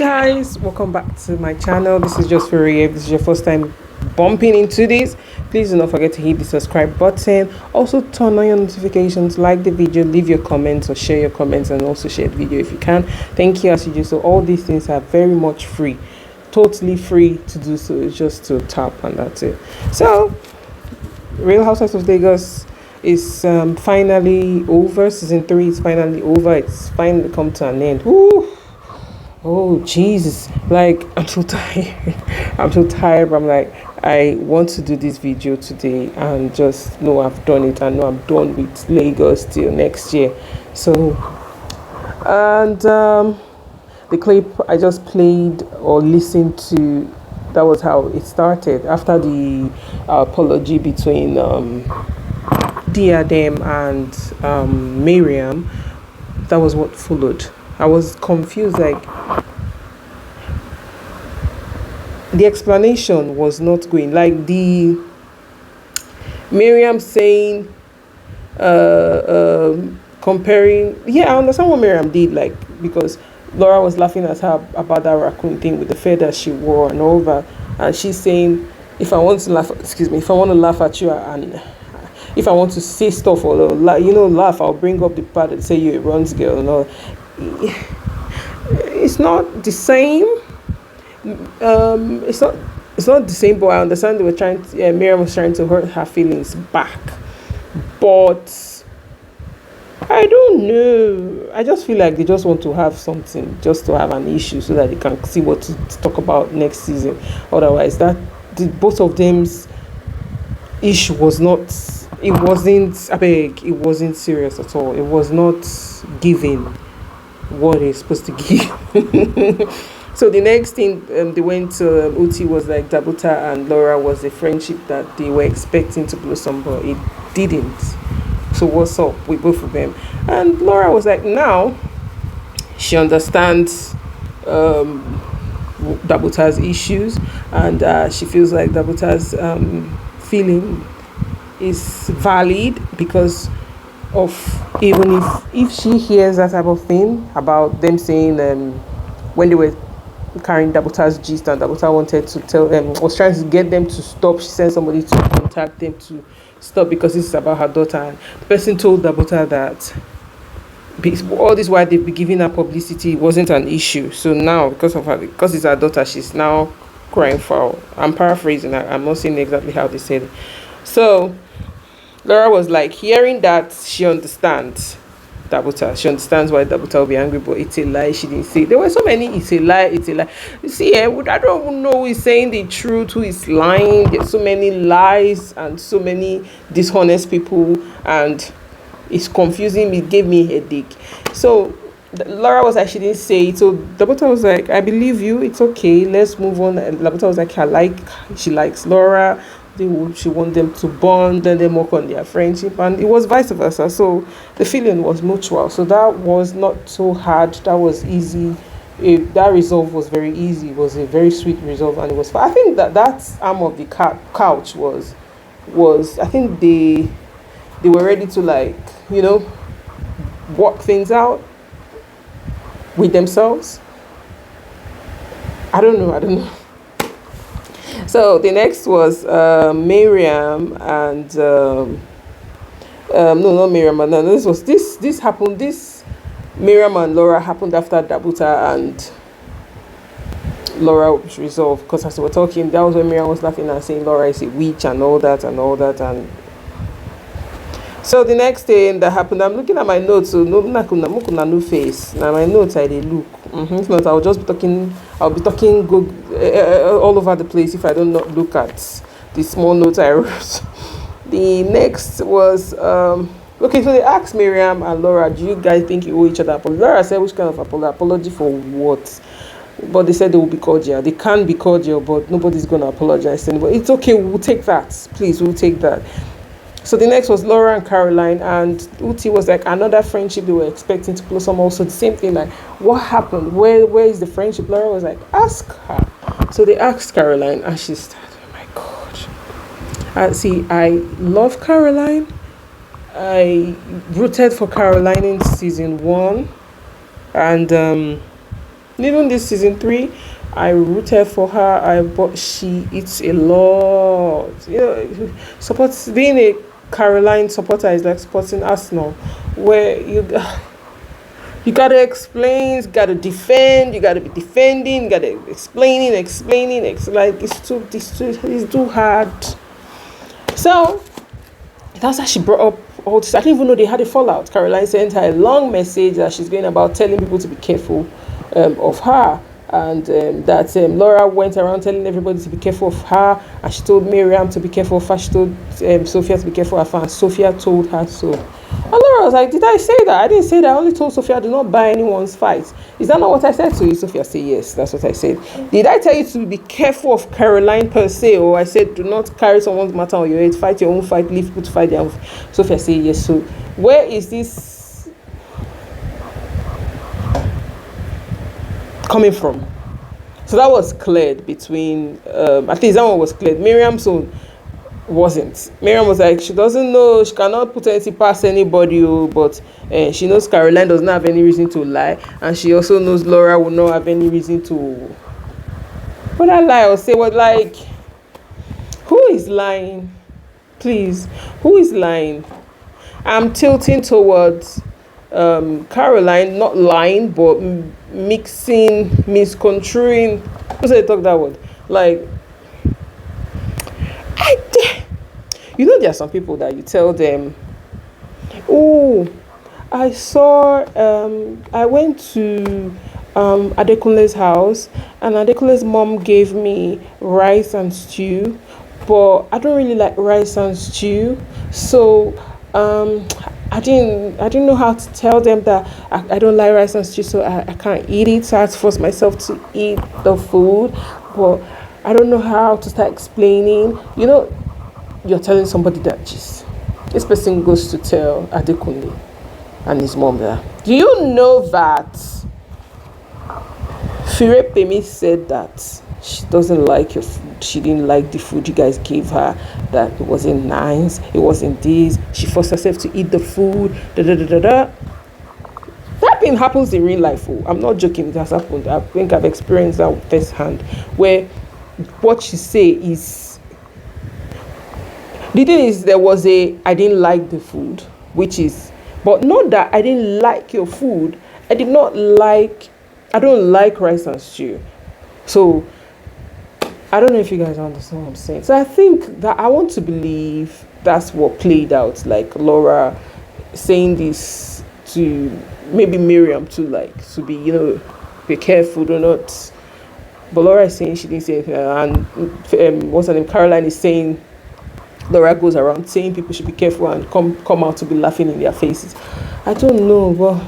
Guys, welcome back to my channel. This is just for you. If this is your first time bumping into this, please do not forget to hit the subscribe button. Also turn on your notifications, like the video, leave your comments or share your comments, and also share the video if you can. Thank you as you do. So all these things are very much free, totally free to do. So it's just to tap and that's it. So Real Housewives of Lagos is finally over. Season 3 is finally over. It's finally come to an end. Woo! Oh Jesus, like I'm so tired. I'm so tired, but I'm like, I want to do this video today and just know I've done it. I know I'm done with Lagos till next year. So and the clip I just played or listened to, that was how it started after the apology between Diadem and Miriam. That was what followed. I was confused, like the explanation was not going, like the Miriam saying comparing. Yeah, I understand what Miriam did, like, because Laura was laughing at her about that raccoon thing with the feather she wore and all that, and she's saying, if I want to laugh, excuse me, if I want to laugh at you and if I want to say stuff or laugh, I'll bring up the part that say you're a runs girl and all. It's not the same. It's not. It's not the same. But I understand they were trying. Miriam was trying to hurt her feelings back, but I don't know. I just feel like they just want to have something, just to have an issue, so that they can see what to talk about next season. Otherwise, both of them's issue was not. It wasn't. I beg. It wasn't serious at all. It was not giving what it's supposed to give. So the next thing they went to Uti was like Dabuta and Laura was a friendship that they were expecting to blossom, but it didn't. So what's up with both of them? And Laura was like, now she understands Dabuta's issues, and she feels like Dabuta's feeling is valid because of, even if she hears that type of thing about them saying when they were carrying Dabuta's gist and Dabuta wanted to tell them, was trying to get them to stop, she sent somebody to contact them to stop because this is about her daughter, and the person told Dabuta that all this while they've been giving her publicity, it wasn't an issue. So now because it's her daughter, she's now crying foul. I'm paraphrasing, I'm not saying exactly how they said it. So Laura was like, hearing that, she understands Dabuta. She understands why Dabuta will be angry, but it's a lie. She didn't say. There were so many, it's a lie, it's a lie. You see, I don't even know who is saying the truth, who is lying. There's so many lies and so many dishonest people, and it's confusing me. It gave me a headache. So Laura was like, she didn't say it. So Dabuta was like, I believe you, it's okay, let's move on. And Dabuta was like, she likes Laura. She want them to bond, then they work on their friendship, and it was vice versa. So the feeling was mutual. So that was not so hard. That was easy. That resolve was very easy. It was a very sweet resolve, and it was fun. I think that arm of the couch was. I think they were ready to, like, work things out with themselves. I don't know. So the next was Miriam and no, not Miriam. No, this happened. This Miriam and Laura happened after Dabuta and Laura was resolved, because as we were talking, that was when Miriam was laughing and saying Laura is a witch and all that. And so the next thing that happened, I'm looking at my notes. So no face. Now my notes I they look. If not, I'll just be talking. I'll be talking all over the place if I don't not look at the small notes I wrote. The next was okay. So they asked Miriam and Laura, "Do you guys think you owe each other apology?" Laura said, "Which kind of apology for what?" But they said they will be cordial. They can be cordial, but nobody's gonna apologize to anybody. It's okay. We'll take that. Please, we'll take that. So the next was Laura and Caroline, and Uti was like another friendship they were expecting to blossom. Also the same thing, like, what happened? Where is the friendship? Laura was like, ask her. So they asked Caroline, and she started, oh my God. See, I love Caroline. I rooted for Caroline in season 1, and Even this season 3, I rooted for her. But she eats a lot. Supports being a Caroline supporter is like supporting Arsenal, where you gotta explain, you gotta defend, you gotta be defending, you gotta explaining. Like it's too hard. So that's how she brought up all this. I didn't even know they had a fallout. Caroline sent her a long message that she's going about telling people to be careful of her. And that Laura went around telling everybody to be careful of her. And she told Miriam to be careful of her. She told Sophia to be careful of her. And Sophia told her so. And Laura was like, did I say that? I didn't say that. I only told Sophia, do not buy anyone's fight. Is that not what I said to you? Sophia said, yes, that's what I said. Did I tell you to be careful of Caroline per se? Or I said, do not carry someone's matter on your head. Fight your own fight. Leave people to fight their own. Sophia said, yes. So where is this coming from? So that was cleared between, at least that one was cleared. Miriam's own wasn't. Miriam was like, she doesn't know, she cannot put anything past anybody, but she knows Caroline does not have any reason to lie, and she also knows Laura will not have any reason to, would I lie or say what, like, who is lying? Please, who is lying? I'm tilting towards Caroline not lying, but mixing, misconstruing. Who said talk that word? Like, there are some people that you tell them, oh, I saw, I went to Adekunle's house, and Adekunle's mom gave me rice and stew, but I don't really like rice and stew, so I didn't know how to tell them that I don't like rice and stew, so I can't eat it, so I had to force myself to eat the food, but I don't know how to start explaining. You're telling somebody that this person goes to tell Adekunle and his mom that. Do you know that Fire Pemi said that she doesn't like your food? She didn't like the food you guys gave her, that it wasn't nice, it wasn't this. She forced herself to eat the food. That thing happens in real life. Oh, I'm not joking, it has happened. I think I've experienced that firsthand, where what she say is, the thing is, there was I didn't like the food, but not that I didn't like your food. I don't like rice and stew. So, I don't know if you guys understand what I'm saying. So I think that I want to believe that's what played out. Like Laura saying this to maybe Miriam to be, be careful, do not. But Laura is saying she didn't say anything. And what's her name? Caroline is saying, Laura goes around saying people should be careful and come out to be laughing in their faces. I don't know, but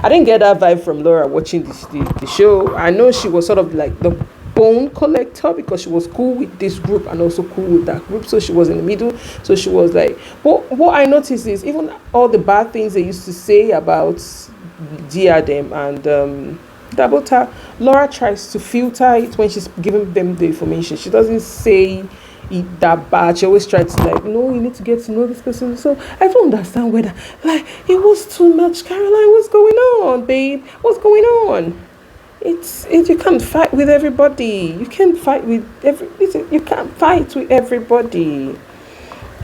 I didn't get that vibe from Laura watching the show. I know she was sort of like the bone collector because she was cool with this group and also cool with that group. So she was in the middle. So she was like, what I noticed is even all the bad things they used to say about Diadem and Dabota, Laura tries to filter it when she's giving them the information. She doesn't say it that bad. She always tries to no, you need to get to know this person. So I don't understand whether it was too much. Caroline, what's going on, babe? What's going on? It's you can't fight with everybody. You can't fight with you can't fight with everybody.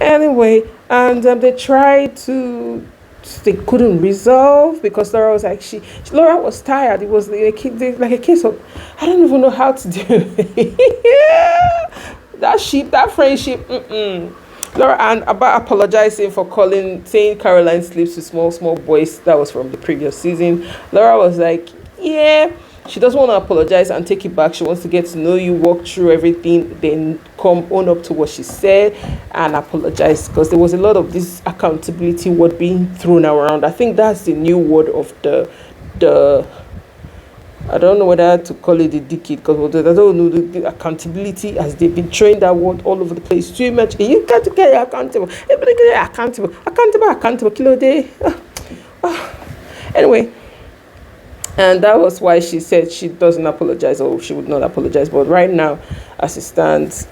Anyway, and they tried to. They couldn't resolve because Laura was like Laura was tired. It was like a case of I don't even know how to do it. that friendship. Laura and about apologizing for saying Caroline sleeps with small boys. That was from the previous season. Laura was like, yeah, she doesn't want to apologize and take it back. She wants to get to know you, walk through everything, then own up to what she said and apologize, because there was a lot of this accountability word being thrown around. I think that's the new word of the I don't know whether to call it the decade, because I don't know the accountability, as they've been throwing that word all over the place too much. You got to get accountable. Everybody get accountable. Kilo day. Anyway, and that was why she said she doesn't apologize, or she would not apologize. But right now, as it stands,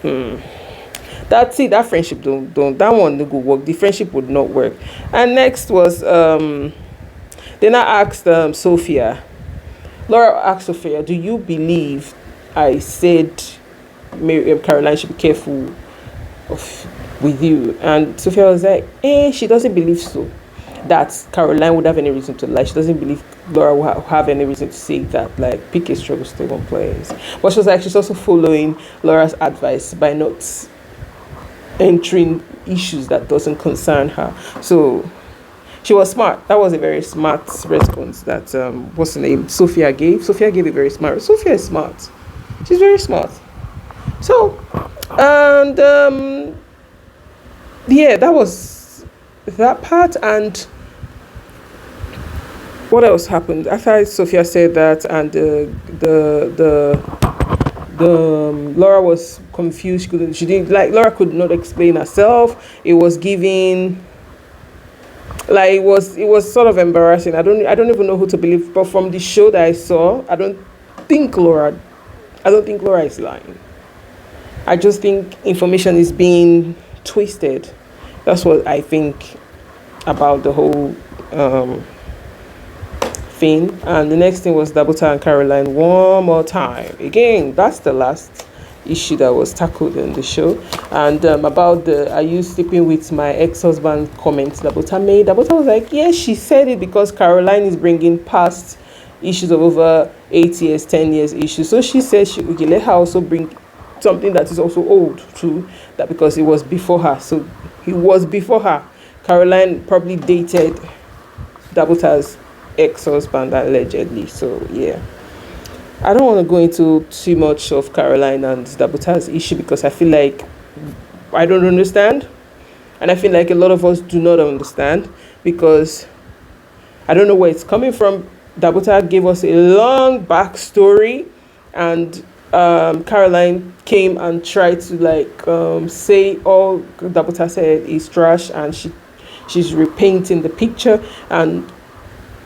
that friendship don't that one no go work. The friendship would not work. And next was then I asked Sophia, Laura asked Sophia, "Do you believe I said Caroline should be careful of with you?" And Sophia was like, she doesn't believe so. That Caroline would have any reason to lie. She doesn't believe Laura will have any reason to say that. Like, PK struggles stay one place. But she was like, she's also following Laura's advice by not entering issues that doesn't concern her. So she was smart. That was a very smart response that what's the name? Sophia gave. Sophia gave a very smart. Sophia is smart. She's very smart. So, and yeah, that was that part. And what else happened after Sophia said that? And Laura was confused. She didn't like. Laura could not explain herself. It was giving. Like it was sort of embarrassing. I don't even know who to believe. But from the show that I saw, think Laura. I don't think Laura is lying. I just think information is being twisted. That's what I think about the whole thing. And the next thing was Dabota and Caroline one more time. Again, that's the last issue that was tackled in the show. And about the "are you sleeping with my ex-husband" comments Dabota made. Dabota was like, yes, she said it because Caroline is bringing past issues of over 8 years, 10 years issues. So she said she would let her also bring something that is also old too, that because it was before her. So he was before her. Caroline probably dated Dabota's ex-husband allegedly. So yeah, I don't want to go into too much of Caroline and Dabota's issue because I feel like I don't understand, and I feel like a lot of us do not understand because I don't know where it's coming from. Dabota gave us a long backstory, and Caroline came and tried to say all Dabota said is trash, and she's repainting the picture and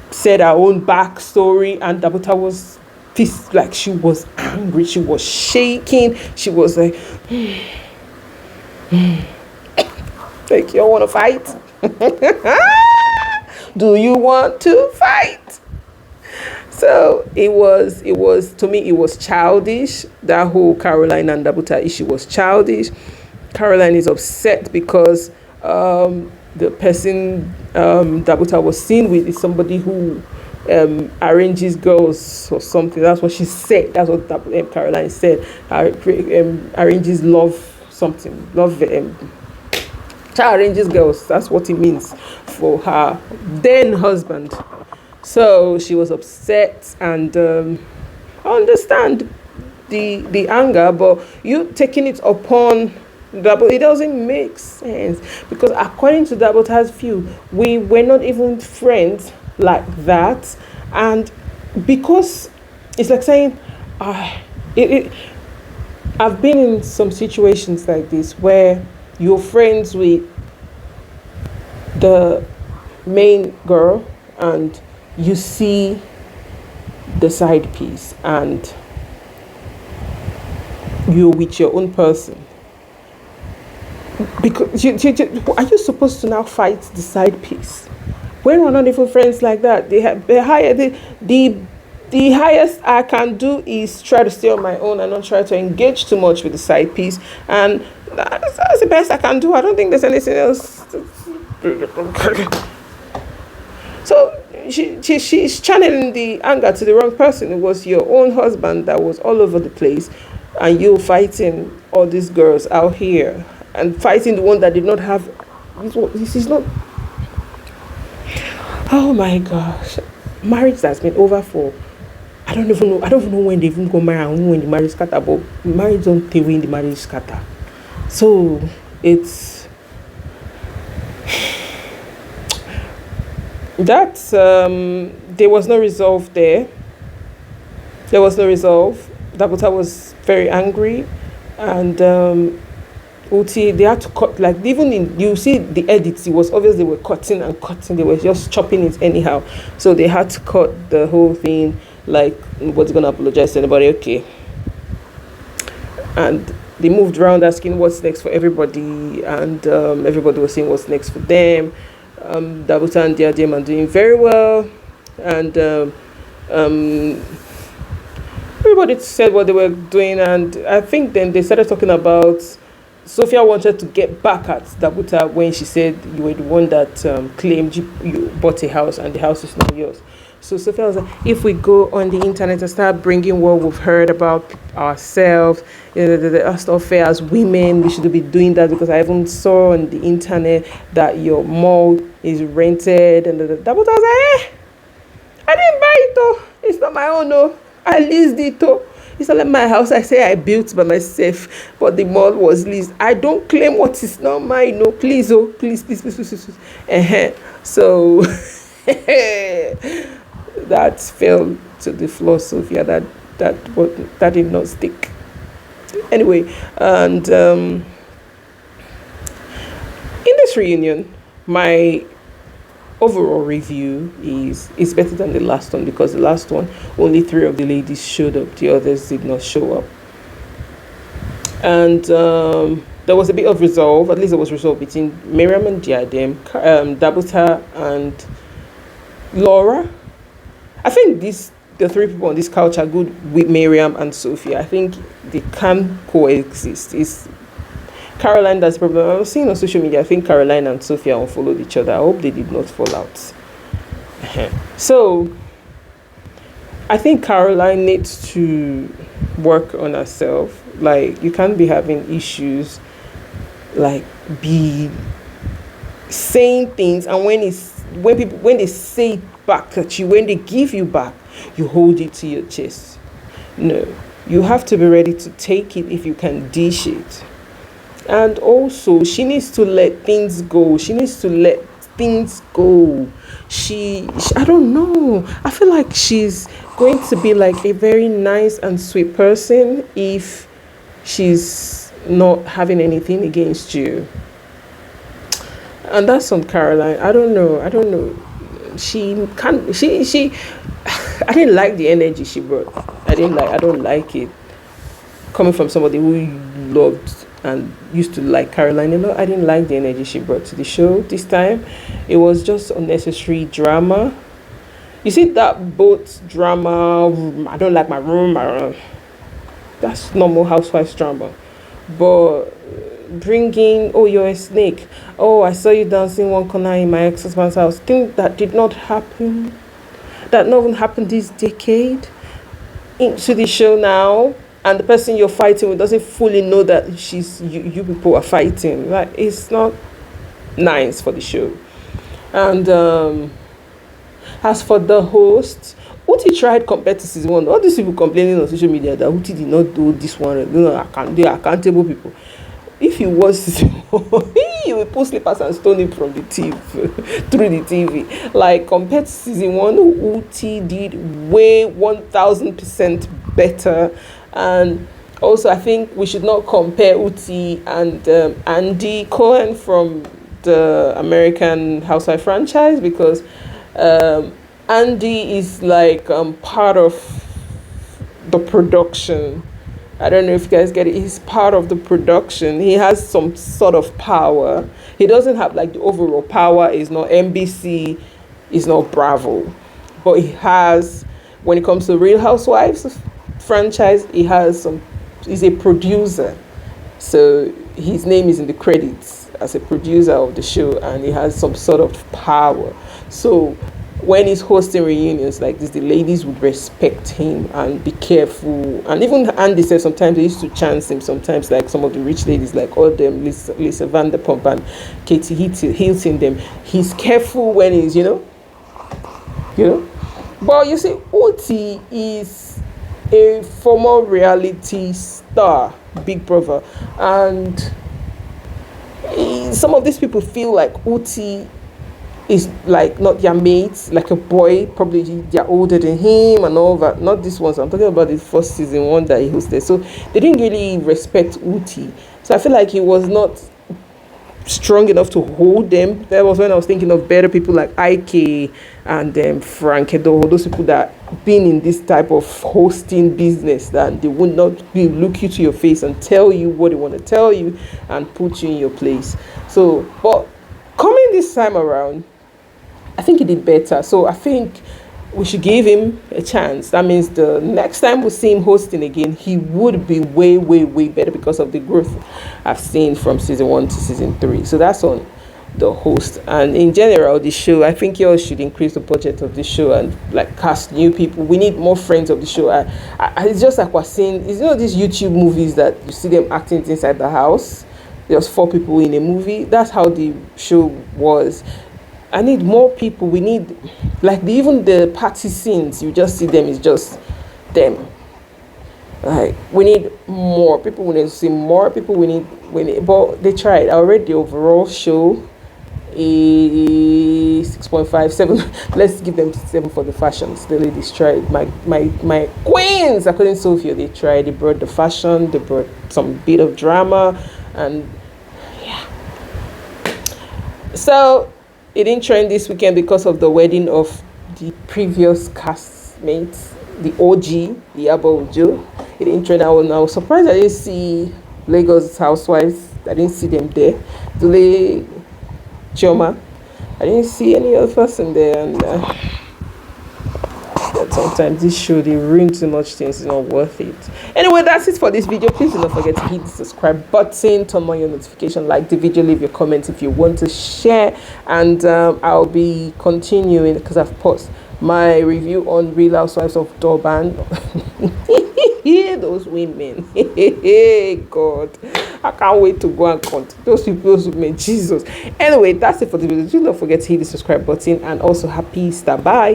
said her own backstory. And Dabota was pissed, like she was angry, she was shaking, she was like, like, you want to fight? Do you want to fight? So it was to me, it was childish. That whole Caroline and Dabota issue was childish. Caroline is upset because the person Dabota was seen with is somebody who arranges girls or something. That's what she said. That's what Caroline said. Arranges love something. Love child arranges girls. That's what it means for her then husband. So she was upset, and I understand the anger, but you taking it upon Dabota, it doesn't make sense because according to Dabota's view, we were not even friends like that, and because it's like saying, I've been in some situations like this where you're friends with the main girl and you see the side piece and you're with your own person. Because are you supposed to now fight the side piece when we're not even friends like that? The highest I can do is try to stay on my own and not try to engage too much with the side piece, and that's the best I can do. I don't think there's anything else. So she's channeling the anger to the wrong person. It was your own husband that was all over the place, and you fighting all these girls out here and fighting the one that did not have. This is not. Oh my gosh, marriage that's been over for. I don't even know when they even go married and when the marriage scatter. But marriage don't tell when the marriage scatter. So it's. That's there was no resolve there. There was no resolve. Dabota was very angry, and Uti, they had to cut, like, even in, you see the edits, it was obvious they were cutting and cutting, they were just chopping it anyhow. So they had to cut the whole thing, like, nobody's gonna apologize to anybody, okay. And they moved around asking what's next for everybody, and everybody was saying what's next for them. Dabota and Diadem are doing very well, and everybody said what they were doing, and I think then they started talking about Sophia wanted to get back at Dabuta when she said you were the one that claimed you bought a house and the house is not yours. So Sophia was like, if we go on the internet and start bringing what we've heard about ourselves, that's not fair as women, we should be doing that because I even saw on the internet that your mall is rented. And Dabuta was like, I didn't buy it though. It's not my own, no. I leased it though. It's not like my house. I say I built by myself, but the mall was leased. I don't claim what is not mine. No, please, oh, please, please, please, please, please. So that fell to the floor, Sophia. That did not stick. Anyway, and in this reunion, my overall review is better than the last one, because the last one only 3 of the ladies showed up, the others did not show up, and there was a bit of resolve. At least there was resolve between Miriam and Diadem, Dabuta and Laura. I think the 3 people on this couch are good with Miriam and Sophia. I think they can coexist. It's Caroline that's the problem. I was seeing on social media, I think Caroline and Sophia unfollowed each other. I hope they did not fall out. So I think Caroline needs to work on herself. Like, you can't be having issues, like be saying things, and when they say it back at you, when they give you back, you hold it to your chest. No, you have to be ready to take it if you can dish it. And also, she needs to let things go. She I don't know. I feel like she's going to be like a very nice and sweet person if she's not having anything against you. And that's on Caroline. I don't know. I didn't like the energy she brought. I don't like it. Coming from somebody who loved and used to like Caroline a lot, I didn't like the energy she brought to the show this time. It was just unnecessary drama. You see that boat drama, I don't like my room, that's normal housewives drama. But bringing, oh, you're a snake, oh, I saw you dancing one corner in my ex-husband's house, thing that did not happen, that not even happened this decade, into the show now. And the person you're fighting with doesn't fully know that you people are fighting. Like, it's not nice for the show. And as for the host, Uti tried compared to season 1. All these people complaining on social media that Uti did not do this one. They're accountable people. If he was season 1, he would pull slippers and stone him from the TV, through the TV. Like, compared to season 1, Uti did way 1000% better. And also, I think we should not compare Uti and Andy Cohen from the American Housewife franchise, because Andy is like part of the production. I don't know if you guys get it. He's part of the production. He has some sort of power. He doesn't have like the overall power. It's not NBC, it's not Bravo, but he has, when it comes to Real Housewives franchise, he's a producer, so his name is in the credits as a producer of the show, and he has some sort of power. So when he's hosting reunions like this, the ladies would respect him and be careful. And even Andy said sometimes they used to chance him, sometimes like some of the rich ladies, like all them Lisa Vanderpump and Katie Hilton, them, he's careful when he's but you see, Uti is a former reality star, Big Brother, and some of these people feel like Uti is like not their mates, like a boy, probably they're older than him and all that. Not this one, so I'm talking about the first season 1 that he hosted. So they didn't really respect Uti. So I feel like he was not strong enough to hold them. That was when I was thinking of better people like Ike and Frank Edo, those people that been in this type of hosting business, that they would not look you to your face and tell you what they want to tell you and put you in your place. So, but coming this time around, I think he did better. So I think we should give him a chance. That means the next time we see him hosting again, he would be way, way, way better because of the growth I've seen from season 1 to season 3. So that's on the host. And in general, the show, I think you all should increase the budget of the show and like cast new people. We need more friends of the show. It's just like we're seeing, these YouTube movies that you see them acting inside the house. There's 4 people in a movie. That's how the show was. I need more people. We need, like, even the party scenes, you just see them, it's just them. Like, we need more people. We need to see more people. But they tried. I read the overall show, a 6.5, 7. Let's give them 7 for the fashions. The ladies tried. My queens, according to Sophia, they tried. They brought the fashion, they brought some bit of drama, and yeah. So it didn't trend this weekend because of the wedding of the previous castmates, the OG, the Ojo. It didn't trend. I was surprised I didn't see Lagos Housewives. I didn't see them there. Dule Chioma. I didn't see any other person there. And sometimes this show, they ruin too much things. It's not worth it. Anyway, that's it for this video. Please do not forget to hit the subscribe button, turn on your notification, like the video, leave your comments if you want to share, and I'll be continuing because I've paused my review on Real Housewives of Durban. Those women. God, I can't wait to go and count those people, those women. Jesus. Anyway, that's it for the video. Do not forget to hit the subscribe button, and also happy Easter. Bye.